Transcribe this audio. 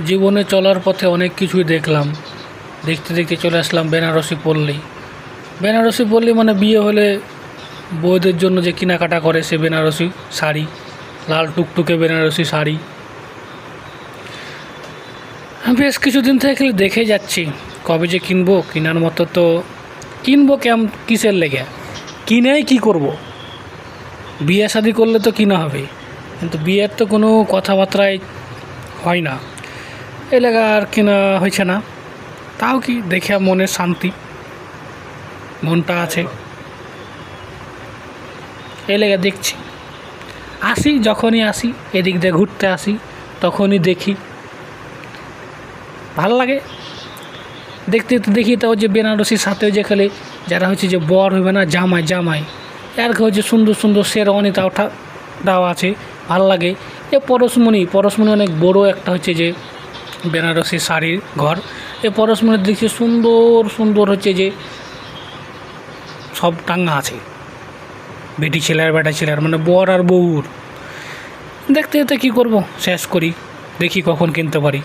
জীবনে চলার পথে অনেক কিছুই দেখলাম। দেখতে দেখতে চলে আসলাম বেনারসি পল্লী। বেনারসি পল্লী মানে বিয়ে হলে বউদের জন্য যে কেনাকাটা করে সে বেনারসি শাড়ি, লাল টুকটুকে বেনারসি শাড়ি। বেশ কিছুদিন থেকে খালি দেখে যাচ্ছি, কবে যে কিনবো। কেনার মতো তো কিনবো, কিসের লেগে কিনেই কি করব? বিয়ে শাদি করলে তো কিনা হবে, কিন্তু বিয়ের তো কোনো কথাবার্তাই হয় না, এই লেগে আর কেনা হয়েছে না। তাও কি দেখে মনের শান্তি, মনটা আছে, এই লেগে দেখছি। আসি, যখনই আসি এদিক দিয়ে ঘুরতে আসি তখনই দেখি, ভাল লাগে দেখতে। দেখি তো যে বেনারসির সাথে যে খালি যারা হচ্ছে যে বর হইবে না, জামাই জামাই আর হচ্ছে সুন্দর সুন্দর শেরওয়ানি দেওয়া আছে, ভাল লাগে। এ পরশমণি অনেক বড় একটা হচ্ছে যে বেনারসি শাড়ির ঘর। এই পরশমণির দেখছি সুন্দর সুন্দর হচ্ছে যে সব টাঙ্গা আছে, বেটি ছেলের বেটা ছেলের, মানে বর আর বউর। দেখতে দেখতে কী করবো, শেষ করি, দেখি কখন কিনতে পারি।